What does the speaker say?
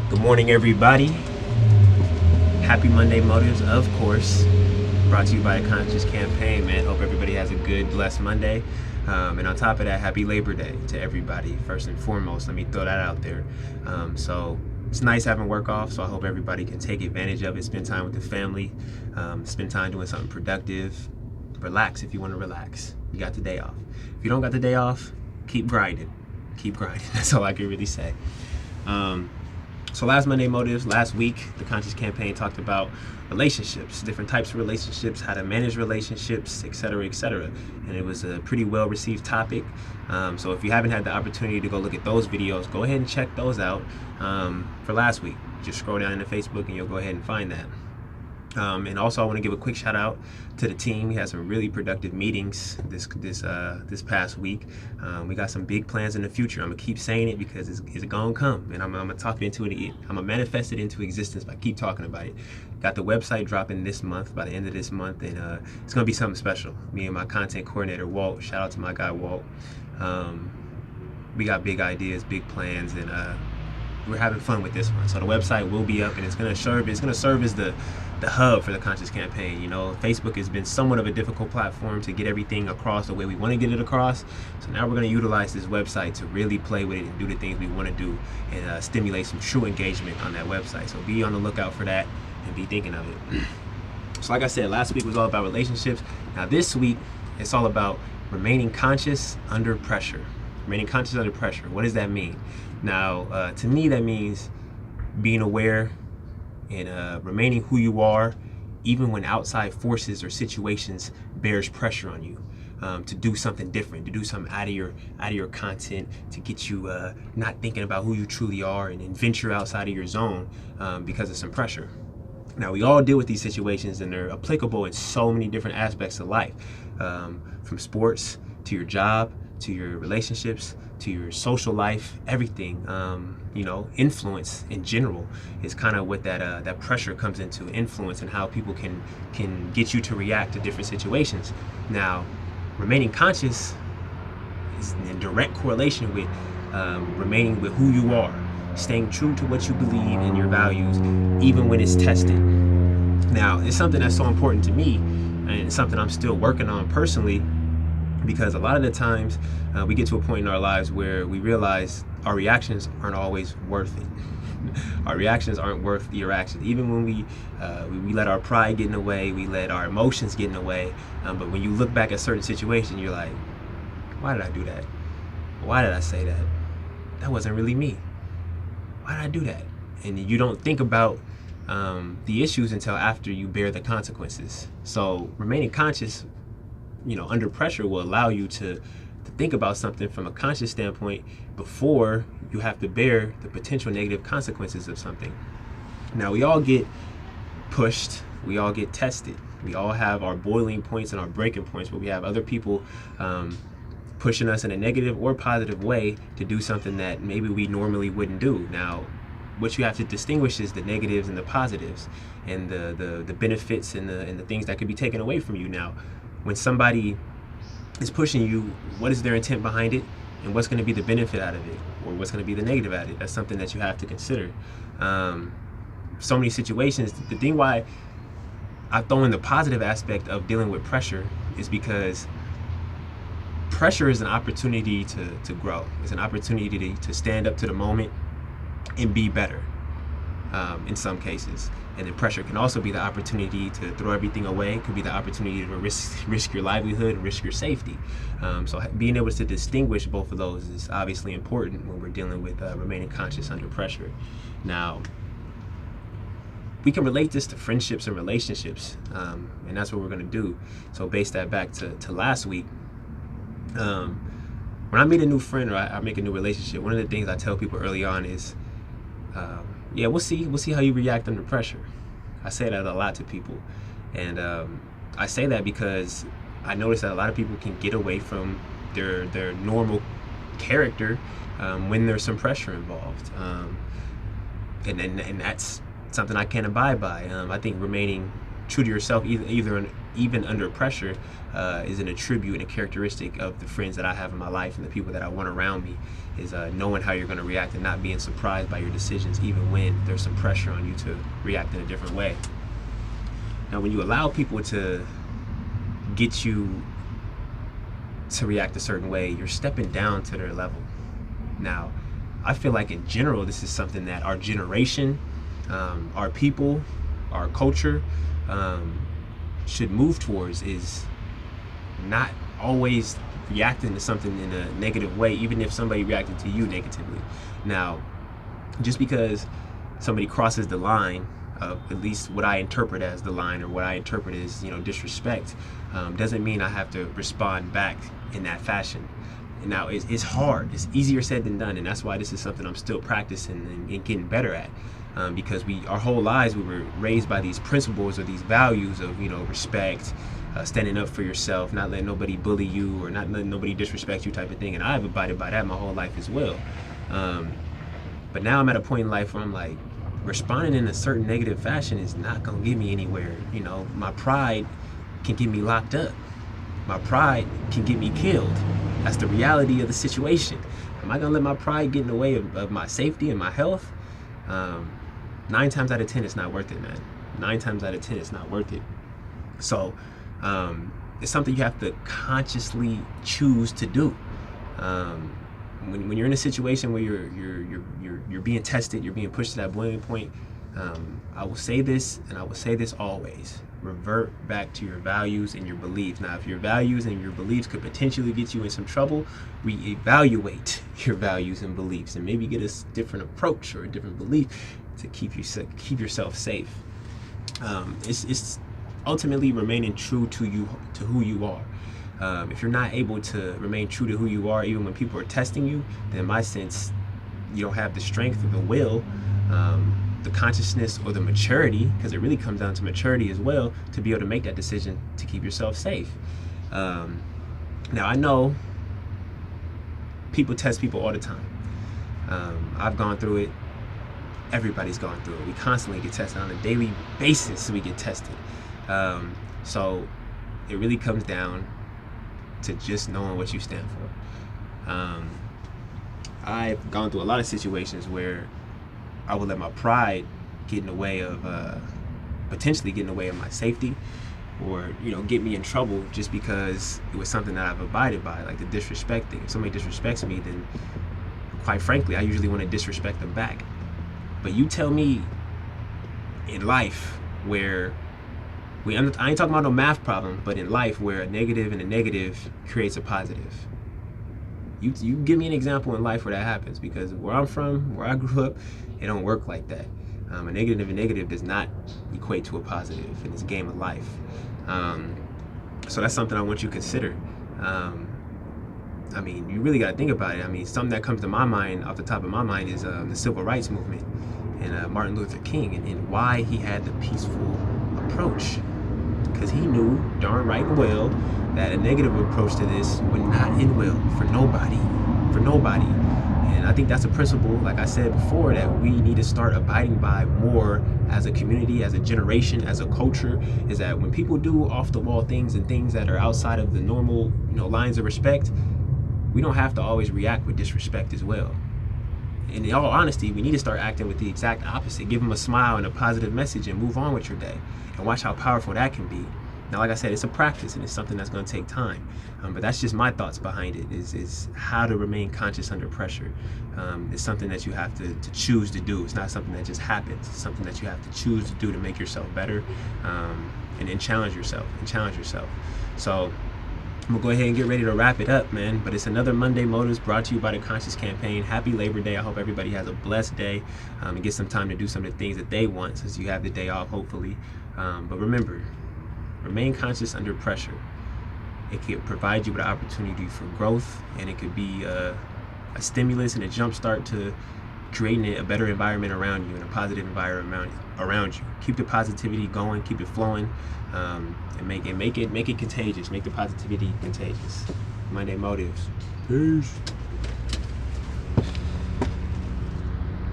Good morning, everybody. Happy Monday Motives, of course. Brought to you by a Conscious Campaign, man. Hope everybody has a good, blessed Monday. And on top of that, happy Labor Day to everybody. First and foremost, let me throw that out there. So it's nice having work off, so I hope everybody can take advantage of it. Spend time with the family. Spend time doing something productive. Relax if you want to relax. You got the day off. If you don't got the day off, keep grinding. Keep grinding. That's all I can really say. So last Monday Motives, last week, the Conscious Campaign talked about relationships, different types of relationships, how to manage relationships, etc., etc. And it was a pretty well-received topic. So if you haven't had the opportunity to go look at those videos, go ahead and check those out for last week. Just scroll down into Facebook and you'll go ahead and find that. And also I want to give a quick shout out to the team. We had some really productive meetings this past week. We got some big plans in the future. I'm gonna keep saying it because it's gonna come, and I'm gonna talk into it. I'm gonna manifest it into existence by keep talking about it. Got the website dropping this month, by the end of this month, and it's gonna be something special. Me and my content coordinator Walt. Shout out to my guy Walt. We got big ideas, big plans, and we're having fun with this one. So the website will be up, and it's gonna serve as the hub for the Conscious Campaign. You know, Facebook has been somewhat of a difficult platform to get everything across the way we want to get it across. So now we're going to utilize this website to really play with it and do the things we want to do, and stimulate some true engagement on that website. So be on the lookout for that and be thinking of it. So like I said, last week was all about relationships. Now this week, it's all about remaining conscious under pressure. Remaining conscious under pressure. What does that mean? Now, to me, that means being aware and remaining who you are, even when outside forces or situations bears pressure on you to do something different, to do something out of your content, to get you not thinking about who you truly are and venture outside of your zone because of some pressure. Now, we all deal with these situations, and they're applicable in so many different aspects of life, from sports to your job to your relationships to your social life, everything. You know, influence in general is kind of what that pressure comes into, influence and how people can get you to react to different situations. Now, remaining conscious is in direct correlation with remaining with who you are, staying true to what you believe and your values, even when it's tested. Now, it's something that's so important to me, and it's something I'm still working on personally, because a lot of the times we get to a point in our lives where we realize our reactions aren't always worth it. Our reactions aren't worth your actions. Even when we let our pride get in the way, we let our emotions get in the way. But when you look back at certain situations, you're like, why did I do that? Why did I say that? That wasn't really me. Why did I do that? And you don't think about the issues until after you bear the consequences. So remaining conscious, you know, under pressure will allow you to think about something from a conscious standpoint before you have to bear the potential negative consequences of something. Now, we all get pushed, we all get tested, we all have our boiling points and our breaking points, but we have other people pushing us in a negative or positive way to do something that maybe we normally wouldn't do. Now, what you have to distinguish is the negatives and the positives, and the benefits and the things that could be taken away from you. Now, when somebody is pushing you, what is their intent behind it, and what's going to be the benefit out of it, or what's going to be the negative out of it? That's something that you have to consider. So many situations, the thing why I throw in the positive aspect of dealing with pressure is because pressure is an opportunity to grow. It's an opportunity to stand up to the moment and be better in some cases. And then pressure can also be the opportunity to throw everything away. It could be the opportunity to risk your livelihood and risk your safety. So being able to distinguish both of those is obviously important when we're dealing with remaining conscious under pressure. Now, we can relate this to friendships and relationships, and that's what we're going to do. So base that back to last week. When I meet a new friend or I make a new relationship, one of the things I tell people early on is, yeah, we'll see how you react under pressure. I say that a lot to people, and I say that because I notice that a lot of people can get away from their normal character when there's some pressure involved, and that's something I can't abide by. I think remaining true to yourself, either even under pressure, is an attribute and a characteristic of the friends that I have in my life and the people that I want around me, is knowing how you're going to react and not being surprised by your decisions, even when there's some pressure on you to react in a different way. Now, when you allow people to get you to react a certain way, you're stepping down to their level. Now, I feel like in general, this is something that our generation, our people, our culture should move towards, is not always reacting to something in a negative way, even if somebody reacted to you negatively. Now, just because somebody crosses the line, at least what I interpret as the line, or what I interpret as, disrespect, doesn't mean I have to respond back in that fashion. And now it's hard. It's easier said than done, and that's why this is something I'm still practicing and getting better at. Because our whole lives we were raised by these principles or these values of respect, standing up for yourself, not letting nobody bully you or not letting nobody disrespect you, type of thing. And I've abided by that my whole life as well. But now I'm at a point in life where I'm like, responding in a certain negative fashion is not gonna get me anywhere. My pride can get me locked up. My pride can get me killed. That's the reality of the situation. Am I gonna let my pride get in the way of my safety and my health? 9 times out of 10, it's not worth it, man. 9 times out of 10, it's not worth it. So it's something you have to consciously choose to do. When you're in a situation where you're being tested, you're being pushed to that boiling point, I will say this, and I will say this always: revert back to your values and your beliefs. Now, if your values and your beliefs could potentially get you in some trouble, reevaluate your values and beliefs, and maybe get a different approach or a different belief to keep yourself safe. It's ultimately remaining true to who you are. If you're not able to remain true to who you are, even when people are testing you, then in my sense, you don't have the strength or the will, the consciousness or the maturity, because it really comes down to maturity as well, to be able to make that decision to keep yourself safe. Now, I know people test people all the time. I've gone through it. Everybody's gone through it. We constantly get tested on a daily basis. We get tested. So it really comes down to just knowing what you stand for. I've gone through a lot of situations where I would let my pride get in the way of, potentially get in the way of my safety, or get me in trouble just because it was something that I've abided by, like the disrespect thing. If somebody disrespects me, then quite frankly, I usually want to disrespect them back. But you tell me in life where I ain't talking about no math problem, but in life where a negative and a negative creates a positive. You give me an example in life where that happens, because where I'm from, where I grew up, it don't work like that. A negative and negative does not equate to a positive in this game of life. So that's something I want you to consider. You really got to think about it. Something that comes to my mind, off the top of my mind, is the Civil Rights Movement and Martin Luther King, and why he had the peaceful approach. Because he knew darn right and well that a negative approach to this would not end well for nobody. And I think that's a principle, like I said before, that we need to start abiding by more as a community, as a generation, as a culture, is that when people do off the wall things and things that are outside of the normal, lines of respect, we don't have to always react with disrespect as well. And in all honesty, we need to start acting with the exact opposite. Give them a smile and a positive message and move on with your day. And watch how powerful that can be. Now, like I said, it's a practice and it's something that's going to take time. But that's just my thoughts behind it, is how to remain conscious under pressure. It's something that you have to choose to do. It's not something that just happens. It's something that you have to choose to do to make yourself better, and then challenge yourself. So I'm gonna go ahead and get ready to wrap it up, man. But it's another Monday Motives brought to you by the Conscious Campaign. Happy Labor Day. I hope everybody has a blessed day, and get some time to do some of the things that they want, since you have the day off, hopefully. But remember, remain conscious under pressure. It could provide you with an opportunity for growth, and it could be a stimulus and a jump start to creating a better environment around you and a positive environment around you. Keep the positivity going, keep it flowing, and make it contagious. Make the positivity contagious. Monday Motives. Peace.